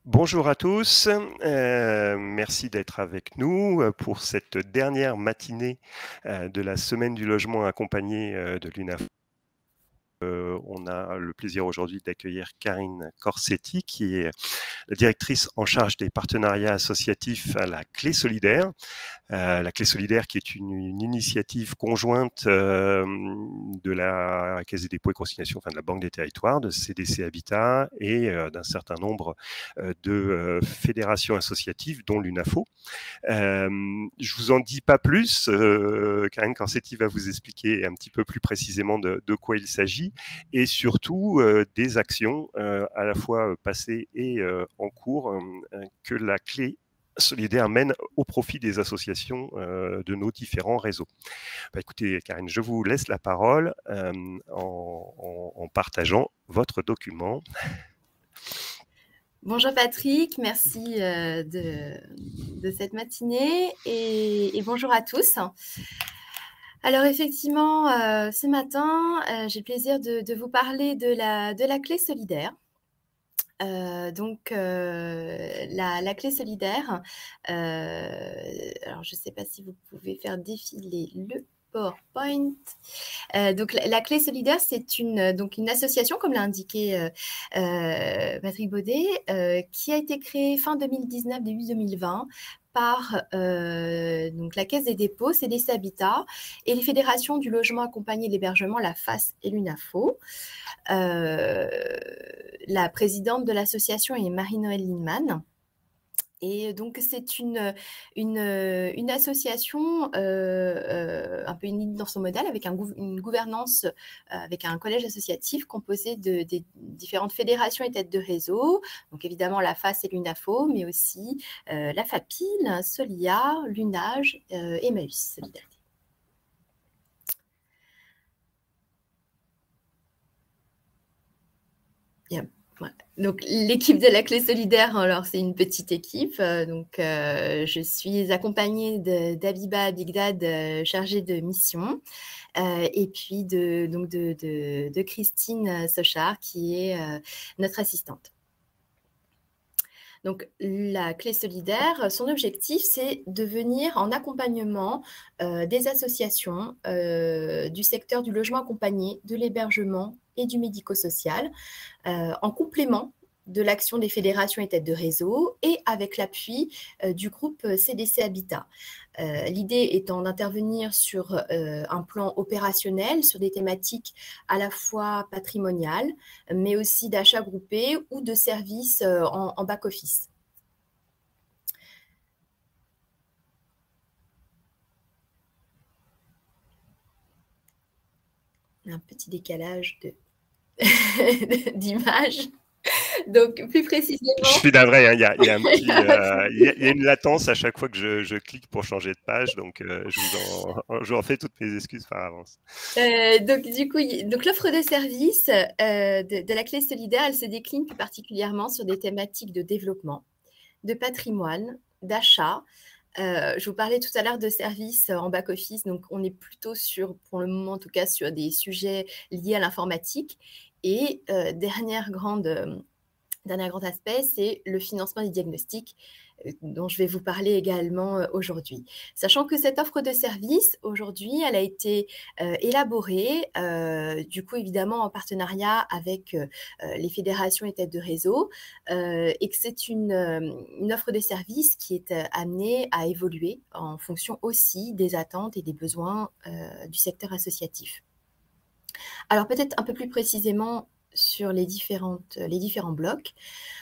Bonjour à tous, merci d'être avec nous pour cette dernière matinée de la semaine du logement accompagné de l'UNAF. On a le plaisir aujourd'hui d'accueillir Karine Corsetti, qui est la directrice en charge des partenariats associatifs à la Clé Solidaire. La Clé Solidaire qui est une initiative conjointe de la Caisse des dépôts et consignations, enfin de la Banque des territoires, de CDC Habitat et d'un certain nombre de fédérations associatives, dont l'UNAFO. Je vous en dis pas plus. Karine Corsetti va vous expliquer un petit peu plus précisément de quoi il s'agit et surtout des actions à la fois passées et en cours que la Clé Solidaire mène au profit des associations de nos différents réseaux. Écoutez, Karine, je vous laisse la parole en partageant votre document. Bonjour Patrick, merci de cette matinée et bonjour à tous. Alors effectivement, ce matin, j'ai le plaisir de vous parler de la Clé Solidaire. La Clé Solidaire, alors je ne sais pas si vous pouvez faire défiler le PowerPoint. Donc la Clé Solidaire, c'est une association, comme l'a indiqué Patrick Baudet, qui a été créée fin 2019, début 2020 par la Caisse des dépôts, CDC Habitat et les fédérations du logement accompagné et l'hébergement, la FAS et l'UNAFO. La présidente de l'association est Marie-Noëlle Lindemann. Et donc, c'est une association un peu unique dans son modèle, avec une gouvernance, avec un collège associatif composé de différentes fédérations et têtes de réseau. Donc, évidemment, la FAS et l'UNAFO, mais aussi la FAPIL, Solia, l'UNAGE, Emmaüs Solidarité. Voilà. Donc, l'équipe de la Clé Solidaire, alors c'est une petite équipe. Je suis accompagnée d'Abiba Bigdad, chargée de mission, et puis de Christine Sochard, qui est notre assistante. Donc, la Clé Solidaire, son objectif, c'est de venir en accompagnement des associations du secteur du logement accompagné, de l'hébergement et du médico-social, en complément de l'action des fédérations et têtes de réseau et avec l'appui du groupe CDC Habitat. L'idée étant d'intervenir sur un plan opérationnel, sur des thématiques à la fois patrimoniales, mais aussi d'achat groupé ou de services en back-office. Un petit décalage d'image. Donc, plus précisément... Je suis navré, hein, il y a une latence à chaque fois que je clique pour changer de page, donc je vous en fais toutes mes excuses par avance. Donc l'offre de service de la Clé Solidaire, elle se décline plus particulièrement sur des thématiques de développement, de patrimoine, d'achat. Je vous parlais tout à l'heure de services en back-office, donc on est plutôt sur, pour le moment en tout cas, sur des sujets liés à l'informatique. Et dernier grand aspect, c'est le financement des diagnostics, dont je vais vous parler également aujourd'hui. Sachant que cette offre de service, aujourd'hui, elle a été élaborée, du coup, évidemment, en partenariat avec les fédérations et têtes de réseau, et que c'est une offre de service qui est amenée à évoluer en fonction aussi des attentes et des besoins du secteur associatif. Alors, peut-être un peu plus précisément sur les différents blocs.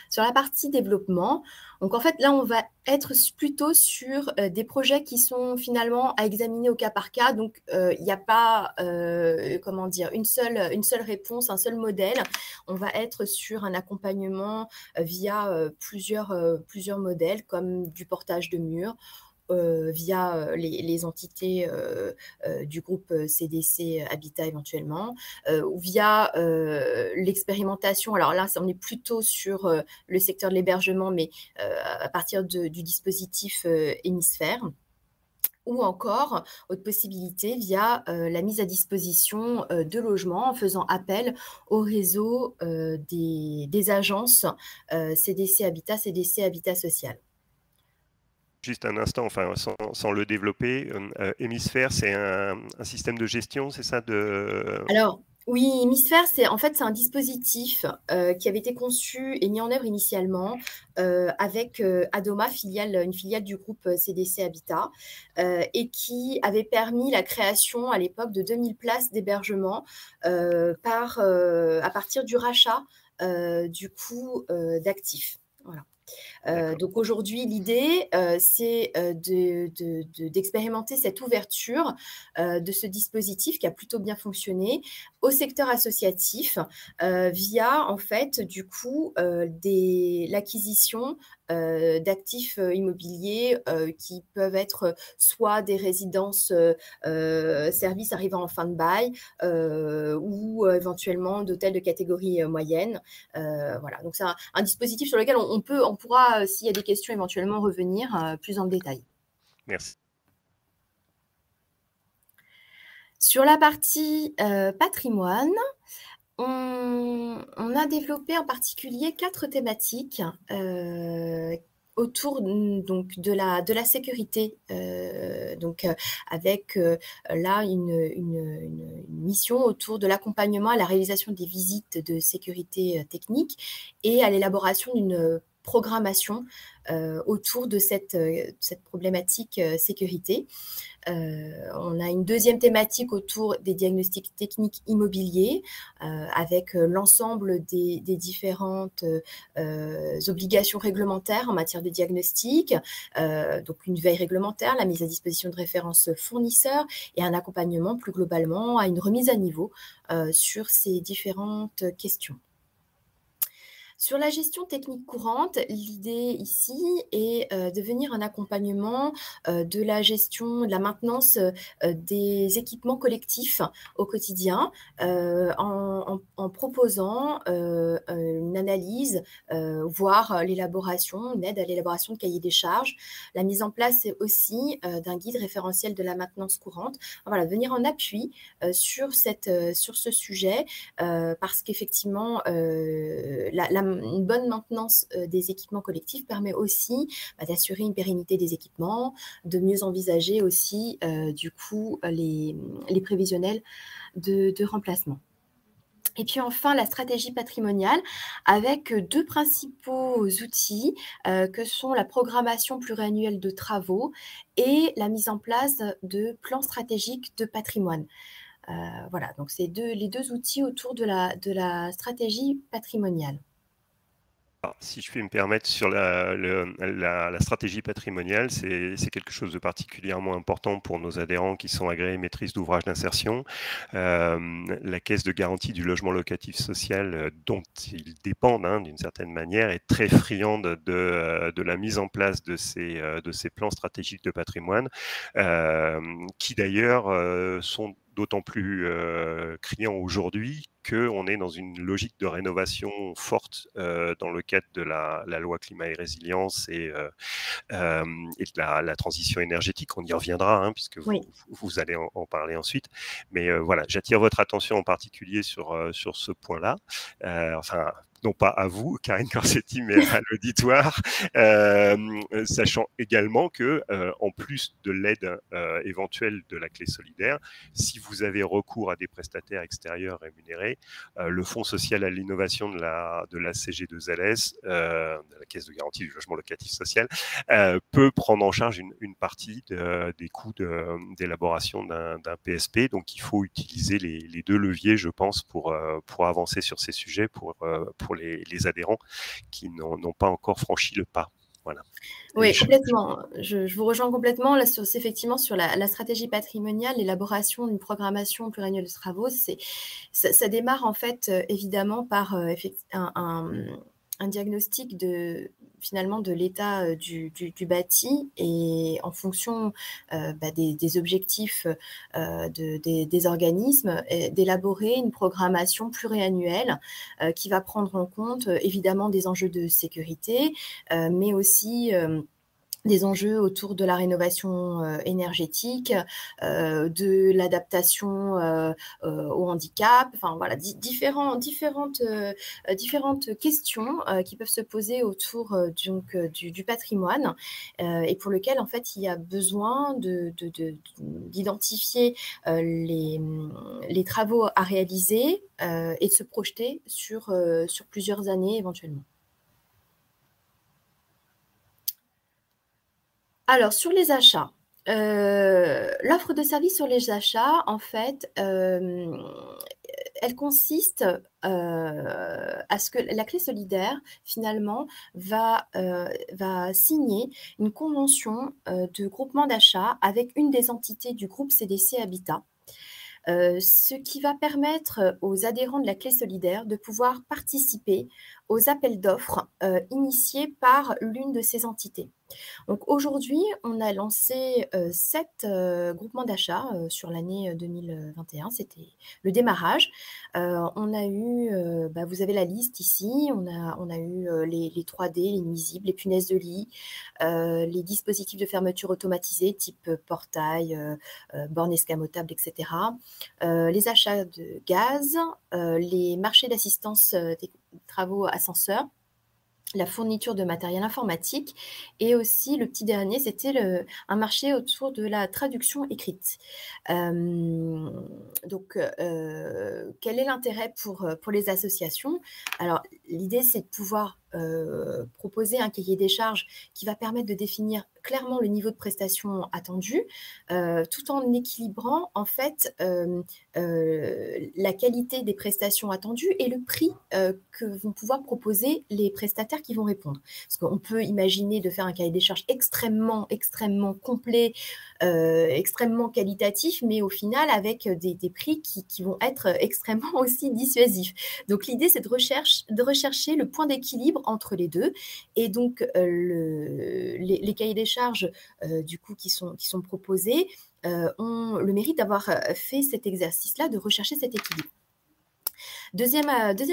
Sur la partie développement, donc en fait, là, on va être plutôt sur des projets qui sont finalement à examiner au cas par cas. Donc, il n'y a pas, une seule réponse, un seul modèle. On va être sur un accompagnement via plusieurs modèles, comme du portage de murs, via les entités du groupe CDC Habitat éventuellement, ou via l'expérimentation. Alors là, on est plutôt sur le secteur de l'hébergement, mais à partir du dispositif Hémisphère. ou encore, autre possibilité, via la mise à disposition de logements en faisant appel au réseau des agences CDC Habitat, CDC Habitat Social. Juste un instant, enfin, sans le développer, Hémisphère, c'est un système de gestion, c'est ça de... Alors, oui, Hémisphère, c'est un dispositif qui avait été conçu et mis en œuvre initialement avec Adoma, une filiale du groupe CDC Habitat, et qui avait permis la création à l'époque de 2000 places d'hébergement à partir du rachat du coût d'actifs. Voilà. Donc aujourd'hui, l'idée, c'est d'expérimenter cette ouverture de ce dispositif qui a plutôt bien fonctionné au secteur associatif via, en fait, du coup, l'acquisition d'actifs immobiliers qui peuvent être soit des résidences services arrivant en fin de bail ou éventuellement d'hôtels de catégorie moyenne. Voilà, donc c'est un dispositif sur lequel on pourra, s'il y a des questions, éventuellement revenir plus en détail. Merci. Sur la partie patrimoine, on a développé en particulier 4 thématiques autour donc de la sécurité, avec là une mission autour de l'accompagnement à la réalisation des visites de sécurité technique et à l'élaboration d'une programmation autour de cette problématique sécurité. On a une deuxième thématique autour des diagnostics techniques immobiliers avec l'ensemble des différentes obligations réglementaires en matière de diagnostic, donc une veille réglementaire, la mise à disposition de références fournisseurs et un accompagnement plus globalement à une remise à niveau sur ces différentes questions. Sur la gestion technique courante, l'idée ici est de venir un accompagnement de la gestion, de la maintenance des équipements collectifs au quotidien en proposant une analyse, voire l'élaboration, une aide à l'élaboration de cahiers des charges, la mise en place aussi d'un guide référentiel de la maintenance courante. Voilà, venir en appui sur ce sujet parce qu'effectivement, une bonne maintenance des équipements collectifs permet aussi d'assurer une pérennité des équipements, de mieux envisager aussi du coup les prévisionnels de remplacement. Et puis enfin, la stratégie patrimoniale avec 2 principaux outils que sont la programmation pluriannuelle de travaux et la mise en place de plans stratégiques de patrimoine. Voilà, donc c'est les 2 outils autour de la stratégie patrimoniale. Alors, si je puis me permettre, sur la stratégie patrimoniale, c'est quelque chose de particulièrement important pour nos adhérents qui sont agréés maîtrise d'ouvrage d'insertion. La caisse de garantie du logement locatif social, dont ils dépendent d'une certaine manière, est très friande de la mise en place de ces plans stratégiques de patrimoine, qui d'ailleurs sont d'autant plus criant aujourd'hui qu'on est dans une logique de rénovation forte dans le cadre de la loi climat et résilience et de la transition énergétique. On y reviendra, puisque vous allez en parler ensuite. Mais voilà, j'attire votre attention en particulier sur ce point-là. Enfin, non pas à vous, Karine Corsetti, mais à l'auditoire, sachant également que, en plus de l'aide éventuelle de la clé solidaire, si vous avez recours à des prestataires extérieurs rémunérés, le Fonds social à l'innovation de la CG2LS, de la Caisse de garantie du logement locatif social, peut prendre en charge une partie des coûts d'élaboration d'un PSP. Donc, il faut utiliser les 2 leviers, je pense, pour avancer sur ces sujets, pour les adhérents qui n'ont pas encore franchi le pas. Voilà. Oui, complètement. Je vous rejoins complètement là, effectivement sur la stratégie patrimoniale, l'élaboration d'une programmation pluriannuelle de travaux. Ça démarre en fait évidemment par un diagnostic finalement de l'état du bâti et en fonction des objectifs des organismes, d'élaborer une programmation pluriannuelle qui va prendre en compte évidemment des enjeux de sécurité, mais aussi des enjeux autour de la rénovation énergétique, de l'adaptation au handicap, enfin voilà, différentes questions qui peuvent se poser autour du patrimoine et pour lequel en fait il y a besoin d'identifier les travaux à réaliser et de se projeter sur plusieurs années éventuellement. Alors, sur les achats, l'offre de service sur les achats, en fait, elle consiste à ce que la clé solidaire, finalement, va signer une convention de groupement d'achat avec une des entités du groupe CDC Habitat. Ce qui va permettre aux adhérents de la clé solidaire de pouvoir participer aux appels d'offres initiés par l'une de ces entités. Donc aujourd'hui, on a lancé 7 groupements d'achat sur l'année 2021. C'était le démarrage. On a eu, vous avez la liste ici, on a eu les 3D, les nuisibles, les punaises de lit, les dispositifs de fermeture automatisés type portail, bornes escamotables, etc. Les achats de gaz, les marchés d'assistance des travaux ascenseurs, la fourniture de matériel informatique et aussi le petit dernier, c'était un marché autour de la traduction écrite. Donc, quel est l'intérêt pour les associations? Alors, l'idée, c'est de pouvoir proposer un cahier des charges qui va permettre de définir clairement le niveau de prestation attendu, tout en équilibrant en fait la qualité des prestations attendues et le prix que vont pouvoir proposer les prestataires qui vont répondre. Parce qu'on peut imaginer de faire un cahier des charges extrêmement complet, extrêmement qualitatif, mais au final avec des prix qui vont être extrêmement aussi dissuasifs. Donc l'idée, c'est de rechercher le point d'équilibre entre les deux. Et donc les cahiers des charges du coup qui sont proposés ont le mérite d'avoir fait cet exercice-là, de rechercher cet équilibre. Deuxième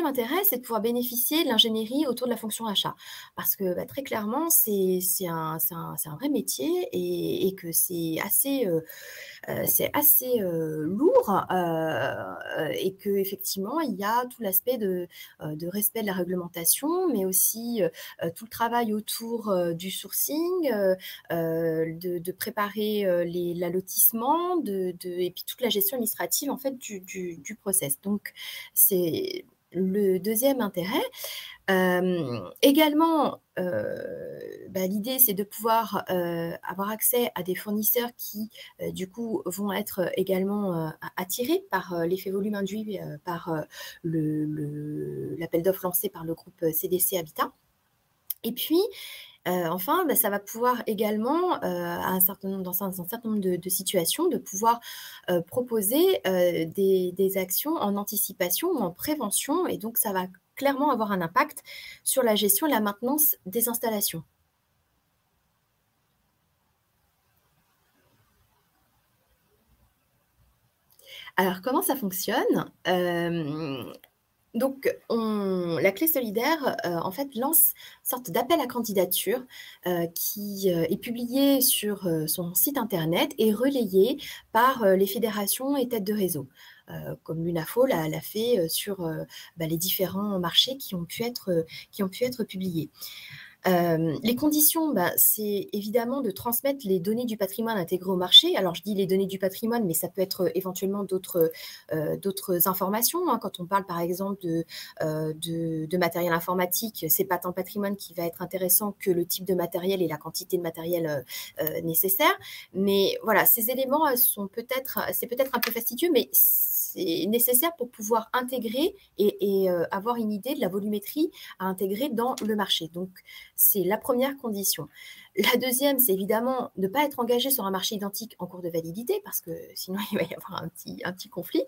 intérêt, c'est de pouvoir bénéficier de l'ingénierie autour de la fonction achat. Parce que très clairement, c'est un vrai métier et que c'est assez lourd et qu'effectivement, il y a tout l'aspect de respect de la réglementation, mais aussi tout le travail autour du sourcing, de préparer l'allotissement et puis toute la gestion administrative en fait, du process. Donc, c'est le deuxième intérêt. Également, l'idée, c'est de pouvoir avoir accès à des fournisseurs qui, du coup, vont être également attirés par l'effet volume induit par l'appel d'offres lancé par le groupe CDC Habitat. Et puis, enfin, ça va pouvoir également, dans un certain nombre de situations, de pouvoir proposer des actions en anticipation ou en prévention. Et donc, ça va clairement avoir un impact sur la gestion et la maintenance des installations. Alors, comment ça fonctionne? Donc, la clé solidaire, en fait, lance une sorte d'appel à candidature qui est publié sur son site internet et relayé par les fédérations et têtes de réseau, comme l'UNAFO l'a fait sur les différents marchés qui ont pu être publiés. Les conditions, c'est évidemment de transmettre les données du patrimoine intégré au marché. Alors, je dis les données du patrimoine, mais ça peut être éventuellement d'autres informations. Quand on parle, par exemple, de matériel informatique, c'est pas tant le patrimoine qui va être intéressant que le type de matériel et la quantité de matériel nécessaire. Mais voilà, ces éléments c'est peut-être un peu fastidieux, mais c'est nécessaire pour pouvoir intégrer et avoir une idée de la volumétrie à intégrer dans le marché. Donc, c'est la première condition. La deuxième, c'est évidemment de ne pas être engagé sur un marché identique en cours de validité, parce que sinon, il va y avoir un petit conflit.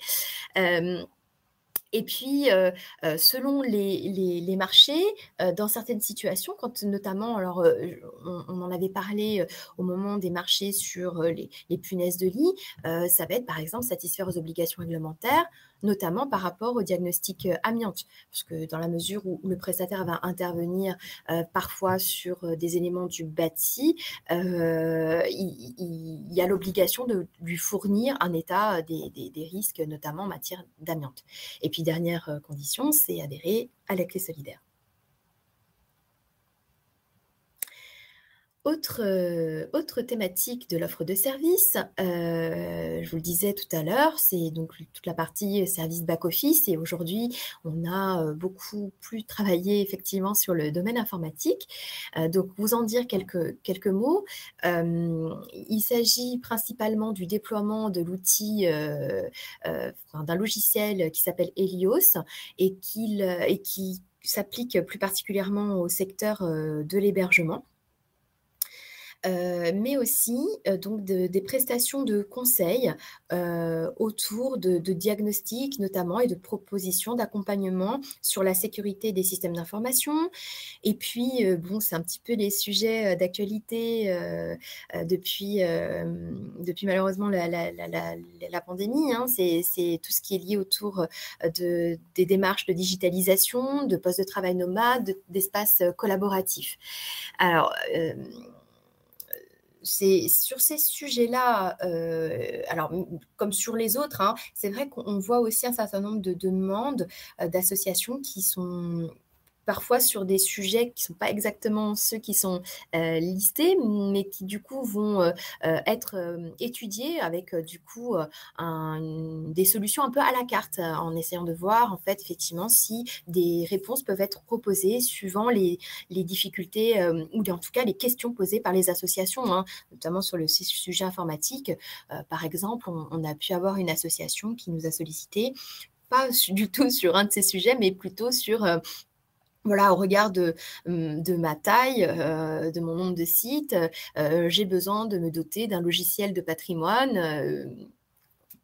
Et puis, selon les marchés, dans certaines situations, quand notamment, alors, on en avait parlé au moment des marchés sur les punaises de lit, ça va être, par exemple, satisfaire aux obligations réglementaires, notamment par rapport au diagnostic amiante, parce que dans la mesure où le prestataire va intervenir parfois sur des éléments du bâti, il y a l'obligation de lui fournir un état des risques, notamment en matière d'amiante. Et puis, dernière condition, c'est adhérer à la clé solidaire. Autre thématique de l'offre de service, je vous le disais tout à l'heure, c'est donc toute la partie service back-office et aujourd'hui, on a beaucoup plus travaillé effectivement sur le domaine informatique. Donc, vous en dire quelques mots. Il s'agit principalement du déploiement de l'outil, d'un logiciel qui s'appelle Helios et qui s'applique plus particulièrement au secteur de l'hébergement. Mais aussi donc des prestations de conseil autour de diagnostics notamment et de propositions d'accompagnement sur la sécurité des systèmes d'information. Et puis, bon, c'est un petit peu les sujets d'actualité depuis malheureusement la pandémie. Hein. C'est tout ce qui est lié autour des démarches de digitalisation, de postes de travail nomades, d'espaces collaboratifs. Alors, c'est sur ces sujets-là, alors comme sur les autres, hein, c'est vrai qu'on voit aussi un certain nombre de demandes d'associations qui sont parfois sur des sujets qui ne sont pas exactement ceux qui sont listés, mais qui du coup vont être étudiés avec du coup des solutions un peu à la carte, en essayant de voir en fait effectivement si des réponses peuvent être proposées suivant les difficultés ou en tout cas les questions posées par les associations, hein, notamment sur le sujet informatique. Par exemple, on a pu avoir une association qui nous a sollicité, pas du tout sur un de ces sujets, mais plutôt sur voilà, au regard de ma taille, de mon nombre de sites, j'ai besoin de me doter d'un logiciel de patrimoine.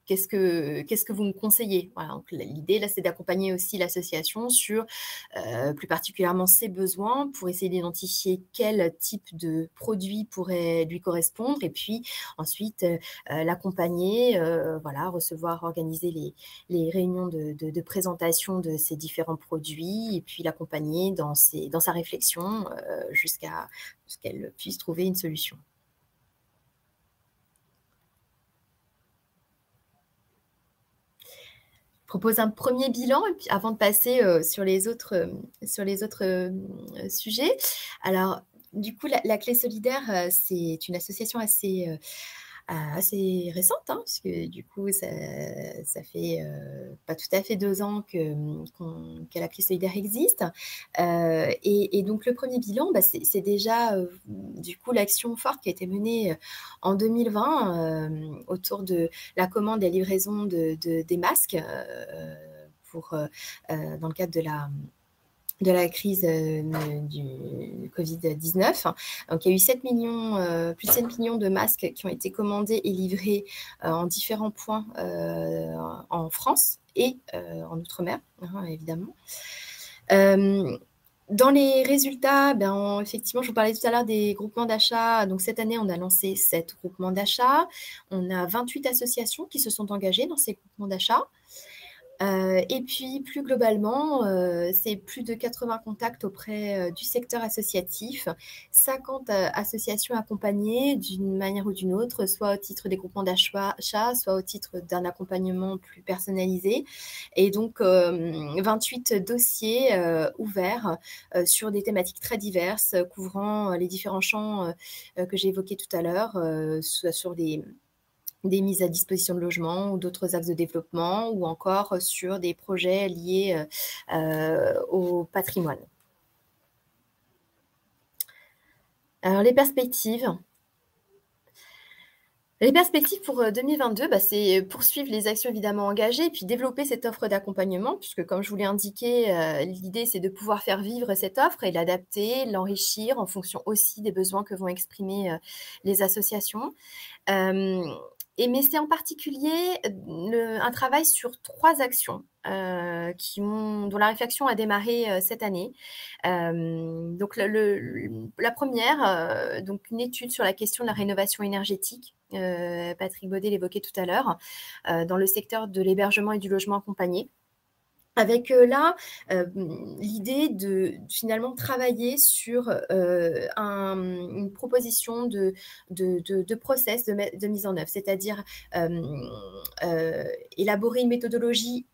Qu'est-ce que vous me conseillez? Voilà, donc l'idée, là, c'est d'accompagner aussi l'association sur plus particulièrement ses besoins pour essayer d'identifier quel type de produit pourrait lui correspondre et puis ensuite l'accompagner, voilà, recevoir, organiser les réunions de présentation de ces différents produits et puis l'accompagner dans sa réflexion jusqu'à ce qu'elle puisse trouver une solution. Propose un premier bilan et puis avant de passer sur les autres sujets. Alors, du coup, la Clé solidaire, c'est une association assez récente, hein, parce que du coup, ça fait pas tout à fait 2 ans que la Clé solidaire existe. Et donc, le premier bilan, bah, c'est déjà du coup l'action forte qui a été menée en 2020 autour de la commande et livraison des masques dans le cadre de la crise du Covid-19. Donc, il y a eu 7 millions, plus de 7 millions de masques qui ont été commandés et livrés en différents points en France et en Outre-mer, hein, évidemment. Dans les résultats, effectivement, je vous parlais tout à l'heure des groupements d'achat. Donc, cette année, on a lancé 7 groupements d'achat. On a 28 associations qui se sont engagées dans ces groupements d'achat. Et puis, plus globalement, c'est plus de 80 contacts auprès du secteur associatif, 50 associations accompagnées d'une manière ou d'une autre, soit au titre des groupements d'achat, soit au titre d'un accompagnement plus personnalisé. Et donc, 28 dossiers ouverts sur des thématiques très diverses, couvrant les différents champs que j'ai évoqués tout à l'heure, soit sur des mises à disposition de logements ou d'autres axes de développement ou encore sur des projets liés au patrimoine. Alors, les perspectives. Les perspectives pour 2022, c'est poursuivre les actions évidemment engagées et puis développer cette offre d'accompagnement puisque comme je vous l'ai indiqué, l'idée c'est de pouvoir faire vivre cette offre et l'adapter, l'enrichir en fonction aussi des besoins que vont exprimer les associations. mais c'est en particulier un travail sur 3 actions dont la réflexion a démarré cette année. Donc la première, donc une étude sur la question de la rénovation énergétique. Patrick Baudet l'évoquait tout à l'heure, dans le secteur de l'hébergement et du logement accompagné. Avec là l'idée de finalement travailler sur une proposition de process de mise en œuvre, c'est-à-dire élaborer une méthodologie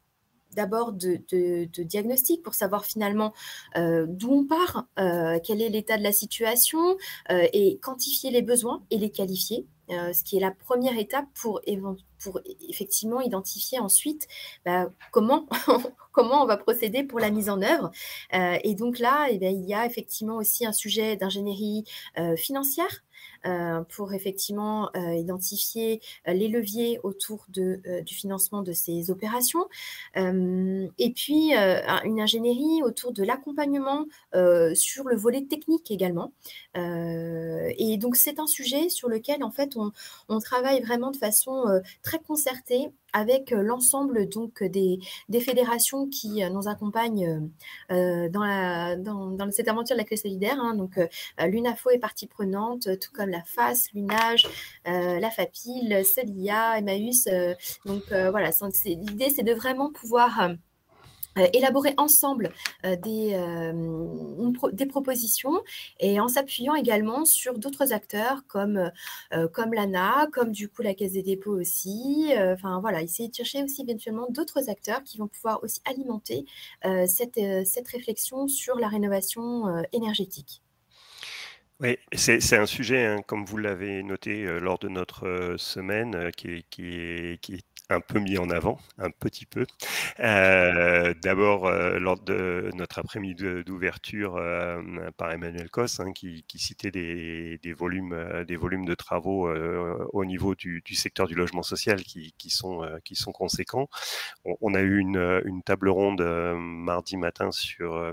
d'abord de diagnostic pour savoir finalement d'où on part, quel est l'état de la situation et quantifier les besoins et les qualifier. Ce qui est la première étape pour effectivement identifier ensuite comment on va procéder pour la mise en œuvre. Et donc là, il y a effectivement aussi un sujet d'ingénierie financière pour effectivement identifier les leviers autour du financement de ces opérations. Et puis, une ingénierie autour de l'accompagnement sur le volet technique également. Et donc, c'est un sujet sur lequel, en fait, on travaille vraiment de façon très concertée avec l'ensemble donc des fédérations qui nous accompagnent dans cette aventure de la clé solidaire. Donc, l'UNAFO est partie prenante, tout comme la FAS, l'UNAGE, la FAPIL, Celia, Emmaüs. Donc, voilà, l'idée, c'est de vraiment pouvoir élaborer ensemble des propositions et en s'appuyant également sur d'autres acteurs comme l'ANA, comme du coup la Caisse des dépôts aussi. Enfin voilà, essayer de chercher aussi éventuellement d'autres acteurs qui vont pouvoir aussi alimenter cette réflexion sur la rénovation énergétique. Oui, c'est un sujet, hein, comme vous l'avez noté lors de notre semaine, qui est un peu mis en avant, un petit peu. D'abord, lors de notre après-midi d'ouverture par Emmanuel Cos, hein, qui citait des volumes de travaux au niveau du secteur du logement social qui sont conséquents. On a eu une table ronde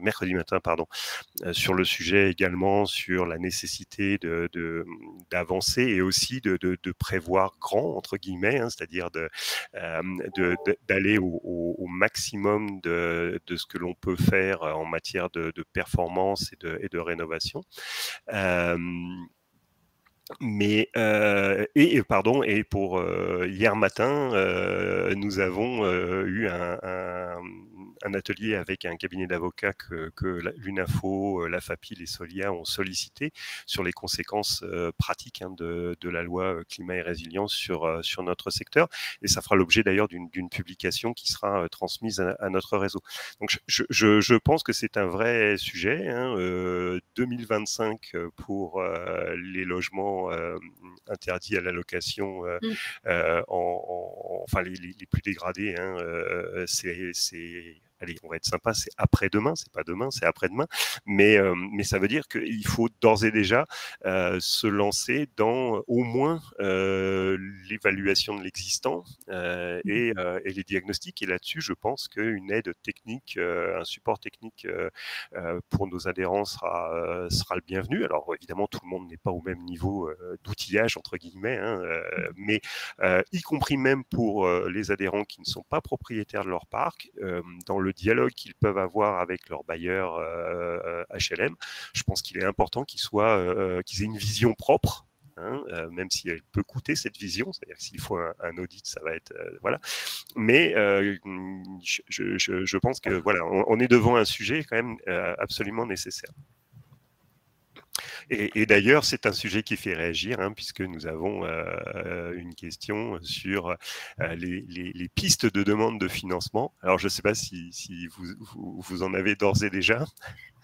mercredi matin, pardon, sur le sujet également, sur la nécessité d'avancer et aussi de prévoir grand, entre guillemets, hein, c'est-à-dire d'aller au maximum de ce que l'on peut faire en matière de performance et de rénovation. Et pour hier matin, nous avons eu un atelier avec un cabinet d'avocats que l'UNAFO, la FAPIL et Solia ont sollicité sur les conséquences pratiques, hein, de la loi climat et résilience sur notre secteur. Et ça fera l'objet d'ailleurs d'une publication qui sera transmise à notre réseau. Donc je pense que c'est un vrai sujet, hein, 2025 pour les logements interdits à la location, enfin les plus dégradés, hein, allez, on va être sympa, c'est après-demain, c'est pas demain, c'est après-demain, mais ça veut dire qu'il faut d'ores et déjà se lancer dans au moins l'évaluation de l'existant et les diagnostics. Et là-dessus, je pense qu'une aide technique, un support technique pour nos adhérents sera le bienvenu. Alors évidemment, tout le monde n'est pas au même niveau d'outillage, entre guillemets, hein, mais y compris même pour les adhérents qui ne sont pas propriétaires de leur parc, dans le dialogue qu'ils peuvent avoir avec leur bailleur HLM, je pense qu'il est important qu'ils aient une vision propre. Hein, même si elle peut coûter cette vision, c'est-à-dire que s'il faut un audit, ça va être voilà. Mais je pense que voilà, on est devant un sujet quand même absolument nécessaire. Et d'ailleurs, c'est un sujet qui fait réagir, hein, puisque nous avons une question sur les pistes de demande de financement. Alors, je ne sais pas si vous en avez d'ores et déjà.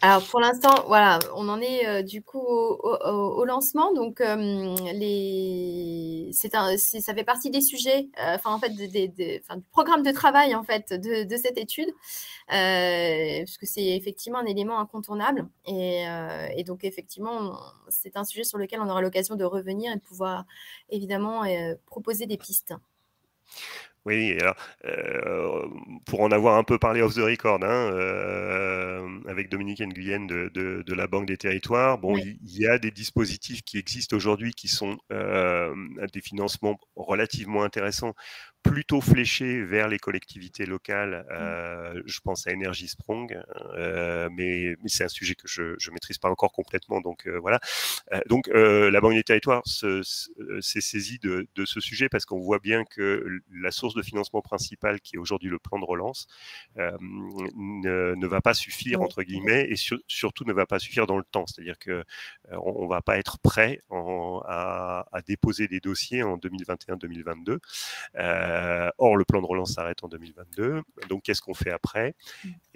Alors pour l'instant, voilà, on en est du coup au lancement. Donc ça fait partie des sujets, en fait, du programme de travail en fait de cette étude, puisque c'est effectivement un élément incontournable. Et donc effectivement, c'est un sujet sur lequel on aura l'occasion de revenir et de pouvoir évidemment proposer des pistes. Oui, alors, pour en avoir un peu parlé off the record, hein, avec Dominique Nguyen de la Banque des Territoires, bon, Oui. il y a des dispositifs qui existent aujourd'hui qui sont des financements relativement intéressants, plutôt fléchés vers les collectivités locales. Je pense à Energy Sprong, mais c'est un sujet que je ne maîtrise pas encore complètement, donc voilà. Donc, la Banque des Territoires s'est saisie de ce sujet parce qu'on voit bien que la source de financement principale, qui est aujourd'hui le plan de relance, ne va pas suffire, Oui. entre guillemets, et surtout ne va pas suffire dans le temps. C'est-à-dire qu'on ne va pas être prêt à déposer des dossiers en 2021-2022. Or, le plan de relance s'arrête en 2022. Donc, qu'est-ce qu'on fait après ?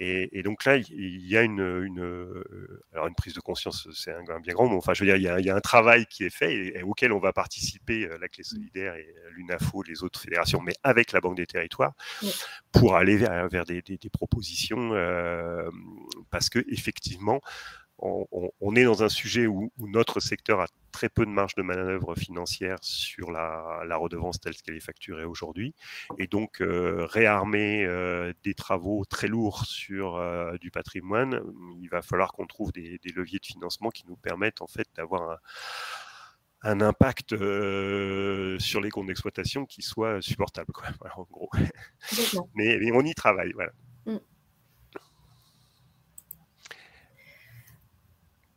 Et donc là, il y a alors une prise de conscience, c'est un bien grand mot. Enfin, je veux dire, il y a un travail qui est fait et auquel on va participer, la Clé Solidaire et l'UNAFO, les autres fédérations, mais avec la Banque des Territoires, Oui. pour aller vers des propositions, parce que effectivement, on est dans un sujet où notre secteur a très peu de marge de manœuvre financière sur la redevance telle qu'elle est facturée aujourd'hui. Et donc, réarmer des travaux très lourds sur du patrimoine, il va falloir qu'on trouve des leviers de financement qui nous permettent en fait d'avoir un impact sur les comptes d'exploitation qui soit supportable, quoi. Voilà, en gros. Mais on y travaille, voilà.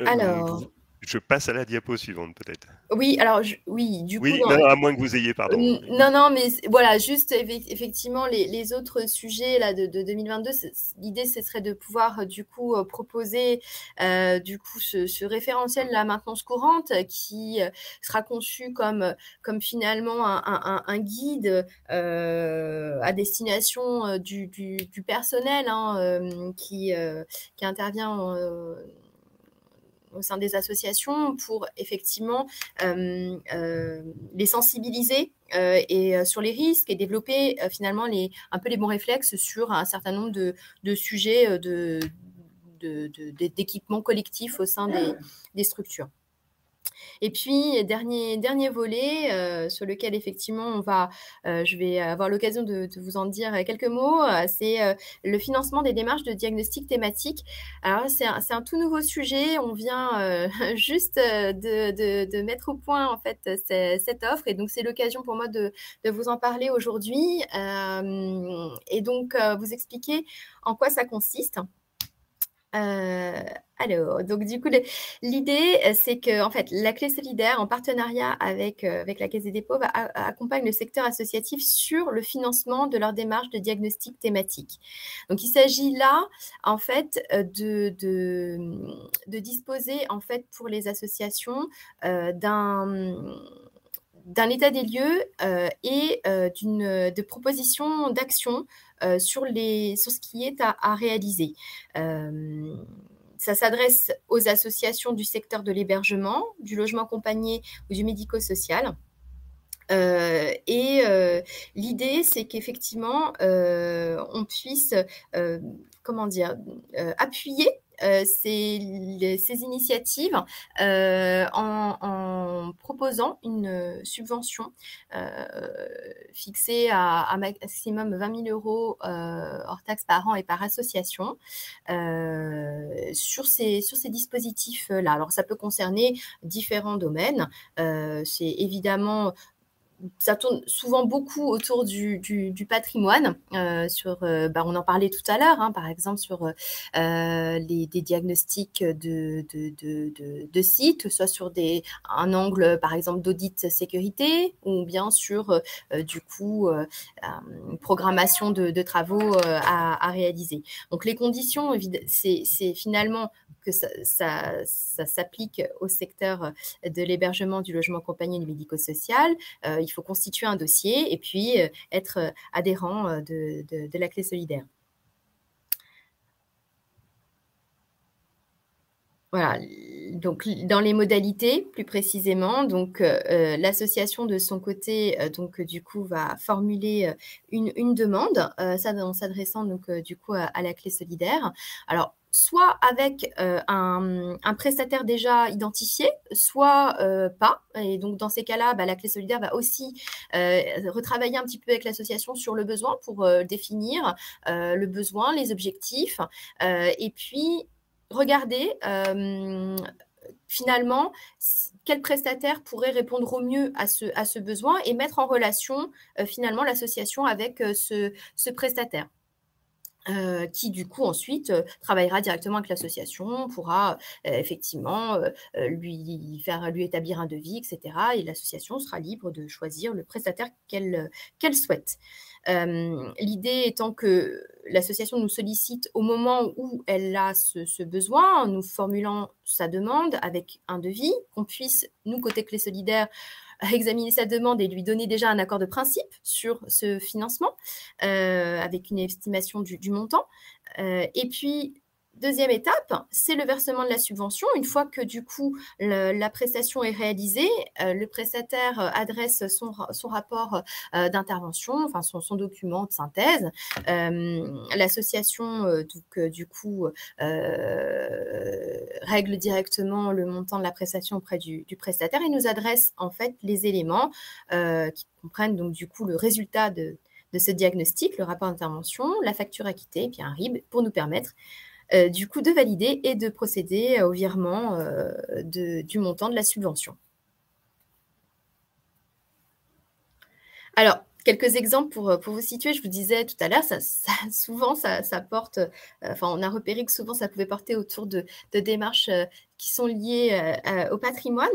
Alors, je passe à la diapo suivante, peut-être. oui, alors, oui, du coup, Oui, non, à moins que vous ayez, pardon. non, non, mais voilà, juste effectivement, les autres sujets là, de 2022, l'idée, ce serait de pouvoir du coup proposer du coup ce référentiel de la maintenance courante qui sera conçu comme finalement un guide à destination du personnel hein, qui intervient au sein des associations pour effectivement les sensibiliser et sur les risques et développer finalement un peu les bons réflexes sur un certain nombre de sujets d'équipements collectifs au sein des structures. Et puis, dernier volet sur lequel effectivement je vais avoir l'occasion de vous en dire quelques mots, c'est le financement des démarches de diagnostic thématique. Alors, c'est un tout nouveau sujet. On vient juste de mettre au point en fait cette offre, et donc c'est l'occasion pour moi de vous en parler aujourd'hui et donc vous expliquer en quoi ça consiste. Alors, donc du coup, l'idée, c'est que en fait, la Clé Solidaire, en partenariat avec la Caisse des dépôts, accompagne le secteur associatif sur le financement de leur démarche de diagnostic thématique. Donc, il s'agit là, en fait, de disposer, en fait, pour les associations, d'un état des lieux et de propositions d'action sur ce qui est à réaliser. Ça s'adresse aux associations du secteur de l'hébergement, du logement accompagné ou du médico-social. L'idée, c'est qu'effectivement, on puisse, appuyer ces initiatives en proposant une subvention fixée à maximum 20 000 euros hors taxes par an et par association sur ces dispositifs-là. Alors, ça peut concerner différents domaines. C'est évidemment ça tourne souvent beaucoup autour du patrimoine. On en parlait tout à l'heure, hein, par exemple sur des diagnostics de sites, soit sur un angle, par exemple, d'audit sécurité, ou bien sur, programmation de travaux à réaliser. Donc, les conditions, c'est finalement que ça s'applique au secteur de l'hébergement, du logement accompagné et du médico-social. Il faut constituer un dossier et puis être adhérent de la Clé Solidaire. Voilà, Donc, dans les modalités, plus précisément, donc l'association de son côté, du coup, va formuler une demande, en s'adressant donc du coup à la clé solidaire. Alors, soit avec un prestataire déjà identifié, soit pas. Et donc, dans ces cas-là, la clé solidaire va aussi retravailler un petit peu avec l'association sur le besoin pour définir le besoin, les objectifs, et puis regarder finalement quel prestataire pourrait répondre au mieux à ce besoin et mettre en relation finalement l'association avec ce prestataire. Qui du coup ensuite travaillera directement avec l'association, pourra effectivement lui établir un devis, etc. Et l'association sera libre de choisir le prestataire qu'elle souhaite. L'idée étant que l'association nous sollicite au moment où elle a ce besoin, en nous formulant sa demande avec un devis, qu'on puisse, nous, côté Clé Solidaire, examiner sa demande et lui donner déjà un accord de principe sur ce financement, avec une estimation du montant. Et puis, deuxième étape, c'est le versement de la subvention. Une fois que du coup la prestation est réalisée, le prestataire adresse son rapport d'intervention, enfin son document de synthèse. L'association du coup règle directement le montant de la prestation auprès du prestataire et nous adresse en fait les éléments qui comprennent donc du coup le résultat de ce diagnostic, le rapport d'intervention, la facture acquittée et puis un RIB pour nous permettre du coup de valider et de procéder au virement du montant de la subvention. Alors, quelques exemples pour vous situer. Je vous disais tout à l'heure, souvent, ça porte, on a repéré que souvent, ça pouvait porter autour de démarches qui sont liées au patrimoine.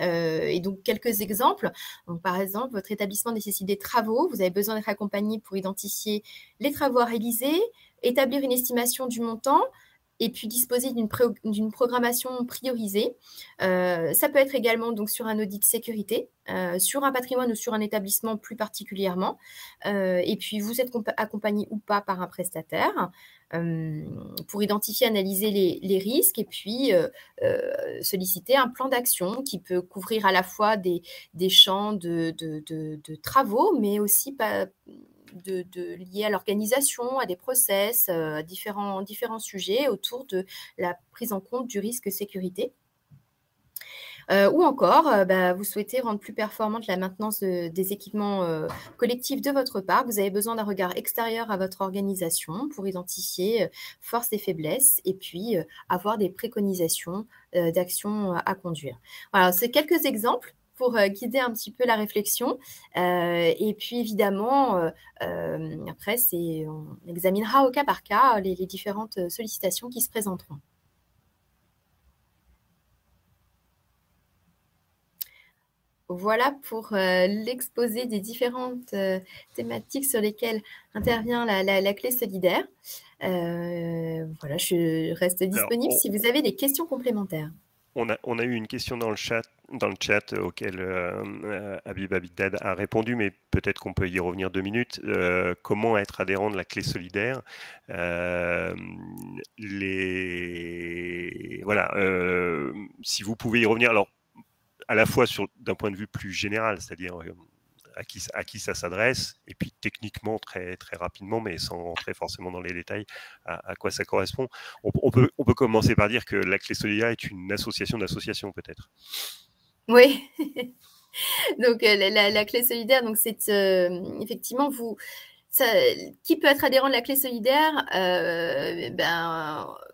Et donc, quelques exemples. Donc, par exemple, votre établissement nécessite des travaux. Vous avez besoin d'être accompagné pour identifier les travaux à réaliser, établir une estimation du montant, et puis disposer d'une programmation priorisée. Ça peut être également donc sur un audit sécurité, sur un patrimoine ou sur un établissement plus particulièrement. Et puis, vous êtes accompagné ou pas par un prestataire pour identifier, analyser les risques et puis solliciter un plan d'action qui peut couvrir à la fois des champs de travaux, mais aussi liés à l'organisation, à des process, à différents sujets autour de la prise en compte du risque sécurité. Ou encore, vous souhaitez rendre plus performante la maintenance des équipements collectifs de votre part. Vous avez besoin d'un regard extérieur à votre organisation pour identifier forces et faiblesses et puis avoir des préconisations d'actions à conduire. Voilà, c'est quelques exemples pour guider un petit peu la réflexion. Et puis, évidemment, après, on examinera au cas par cas les différentes sollicitations qui se présenteront. Voilà pour l'exposé des différentes thématiques sur lesquelles intervient la clé solidaire. Voilà, je reste disponible si vous avez des questions complémentaires. On a eu une question dans le chat auquel Habib Abidad a répondu, mais peut-être qu'on peut y revenir 2 minutes. Comment être adhérent de la clé solidaire? Voilà, si vous pouvez y revenir, alors à la fois d'un point de vue plus général, c'est-à-dire à qui ça s'adresse, et puis techniquement très, très rapidement, mais sans rentrer forcément dans les détails, à quoi ça correspond. On peut commencer par dire que la Clé Solidaire est une association d'associations, peut-être. Oui. Donc, la Clé Solidaire, donc c'est effectivement qui peut être adhérent de la Clé Solidaire?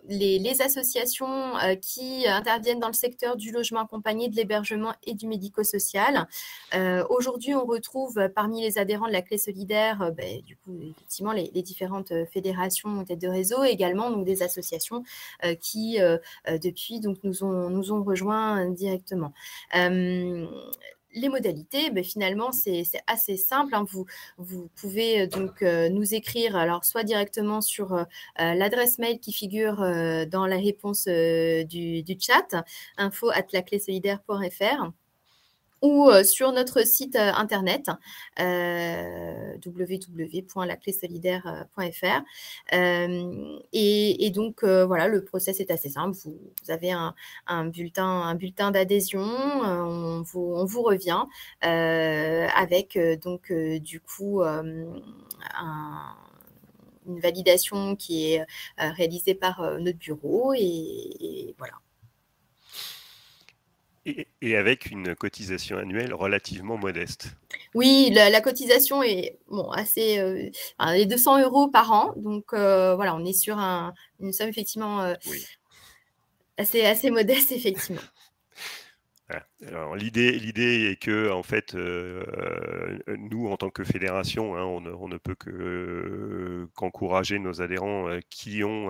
Les associations qui interviennent dans le secteur du logement accompagné, de l'hébergement et du médico-social. Aujourd'hui, on retrouve parmi les adhérents de la Clé Solidaire, du coup, effectivement, les différentes fédérations têtes de réseau, également donc, des associations qui, depuis, donc, nous ont rejoints directement. Les modalités, finalement, c'est assez simple. Hein. Vous pouvez donc nous écrire, alors soit directement sur l'adresse mail qui figure dans la réponse du chat, info@laclésolidaire.fr, ou sur notre site internet www.laclésolidaire.fr. Et donc, voilà, le process est assez simple. Vous avez un bulletin d'adhésion, on vous revient avec donc du coup une validation qui est réalisée par notre bureau et voilà. Et avec une cotisation annuelle relativement modeste. Oui, la cotisation est assez les 200 € par an. Donc voilà, on est sur une somme effectivement Oui. assez modeste, effectivement. Voilà. Alors, l'idée est que, en fait, nous, en tant que fédération, hein, on ne peut qu'encourager nos adhérents qui ont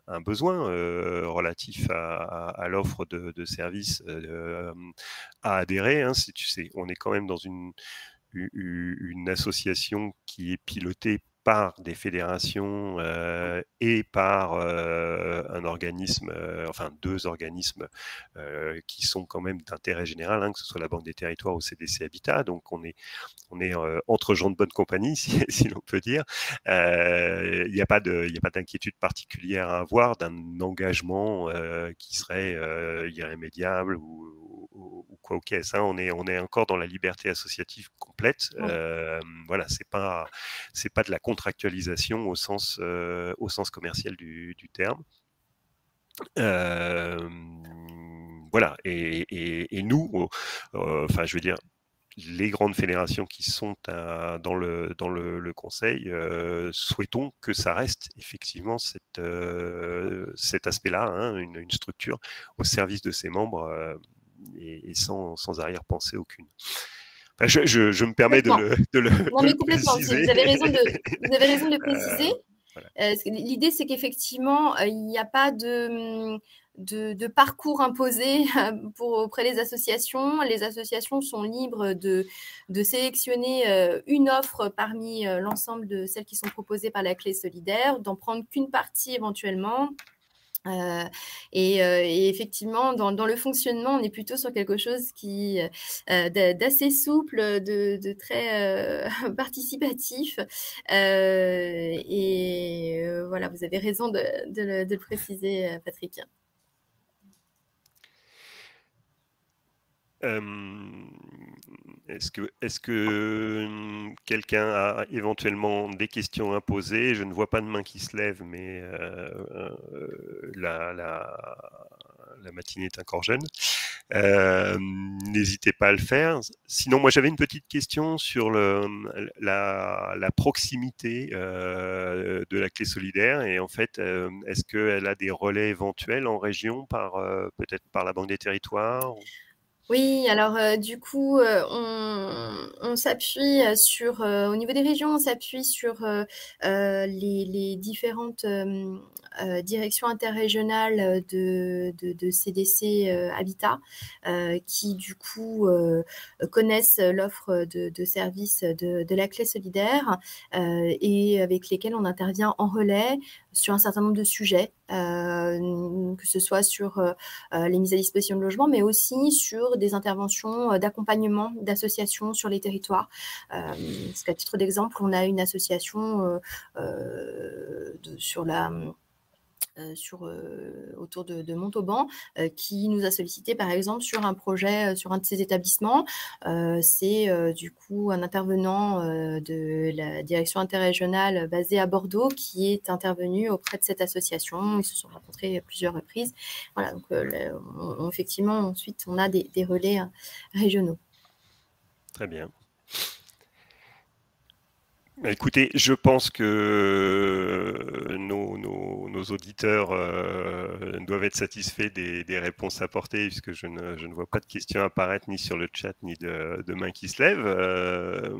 un besoin relatif à l'offre de services à adhérer. Hein. Si tu sais, on est quand même dans une association qui est pilotée par des fédérations et par un organisme, enfin 2 organismes qui sont quand même d'intérêt général, hein, que ce soit la Banque des Territoires ou CDC Habitat. Donc on est entre gens de bonne compagnie, si l'on peut dire. Il n'y a pas d'inquiétude particulière à avoir d'un engagement qui serait irrémédiable ou quoi aux caisses. Hein. On est encore dans la liberté associative complète. Voilà, c'est pas de la contractualisation au sens commercial du terme. Voilà, et nous, enfin, je veux dire, les grandes fédérations qui sont dans le conseil, souhaitons que ça reste effectivement cet aspect-là, hein, une structure au service de ses membres et sans arrière-pensée aucune. Enfin, je me permets de Non, mais le complètement. préciser. Vous avez raison de le préciser. Voilà. L'idée, c'est qu'effectivement, il n'y a pas de parcours imposé auprès des associations. Les associations sont libres de sélectionner une offre parmi l'ensemble de celles qui sont proposées par la Clé solidaire, d'en prendre qu'une partie éventuellement. Et effectivement, dans le fonctionnement, on est plutôt sur quelque chose qui d'assez souple, de très participatif. Voilà, vous avez raison de le préciser, Patrick. Est-ce que quelqu'un a éventuellement des questions à poser? Je ne vois pas de main qui se lève, mais la matinée est encore jeune. N'hésitez pas à le faire. Sinon, moi, j'avais une petite question sur la proximité de la Clé solidaire. Et en fait, est-ce qu'elle a des relais éventuels en région, peut-être par la Banque des Territoires? Oui, alors du coup, on s'appuie sur, au niveau des régions, on s'appuie sur les différentes directions interrégionales de CDC Habitat qui du coup connaissent l'offre de services de la Clé solidaire et avec lesquelles on intervient en relais sur un certain nombre de sujets, que ce soit sur les mises à disposition de logements, mais aussi sur des interventions d'accompagnement d'associations sur les territoires. Parce qu'à titre d'exemple, on a une association autour de Montauban qui nous a sollicité par exemple sur un projet sur un de ces établissements. C'est du coup un intervenant de la direction interrégionale basée à Bordeaux qui est intervenu auprès de cette association. Ils se sont rencontrés à plusieurs reprises. Voilà, donc effectivement ensuite on a des relais régionaux. Très bien. Écoutez, je pense que nos auditeurs doivent être satisfaits des réponses apportées, puisque je ne vois pas de questions apparaître ni sur le chat, ni de mains qui se lèvent.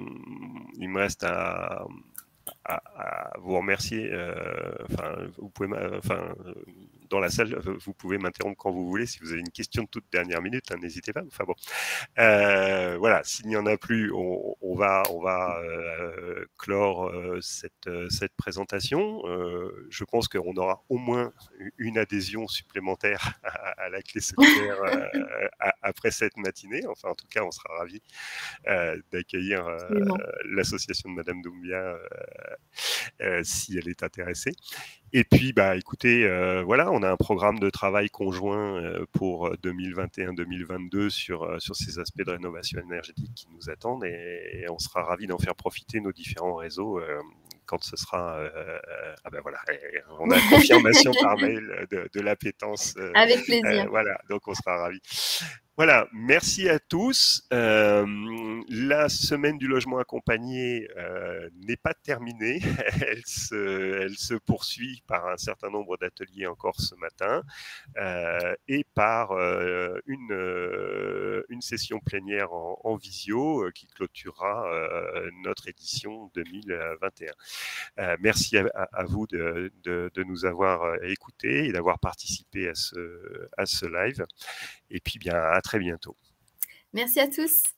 Il me reste à vous remercier. Vous pouvez, dans la salle, vous pouvez m'interrompre quand vous voulez. Si vous avez une question de toute dernière minute, hein, n'hésitez pas. Enfin bon, voilà, s'il n'y en a plus, on va clore cette présentation. Je pense qu'on aura au moins une adhésion supplémentaire à la clé solidaire après cette matinée. Enfin, en tout cas, on sera ravis d'accueillir l'association de Madame Doumbia si elle est intéressée. Et puis, bah, écoutez, voilà, on a un programme de travail conjoint pour 2021-2022 sur ces aspects de rénovation énergétique qui nous attendent et on sera ravis d'en faire profiter nos différents réseaux quand ce sera... ah ben voilà, on a confirmation par mail de l'appétence. Avec plaisir. Voilà, donc on sera ravis. Voilà, merci à tous. La semaine du logement accompagné n'est pas terminée. Elle se poursuit par un certain nombre d'ateliers encore ce matin et par une session plénière en visio qui clôturera notre édition 2021. Merci à vous de nous avoir écoutés et d'avoir participé à ce live. Et puis, bien, à très bientôt. Merci à tous.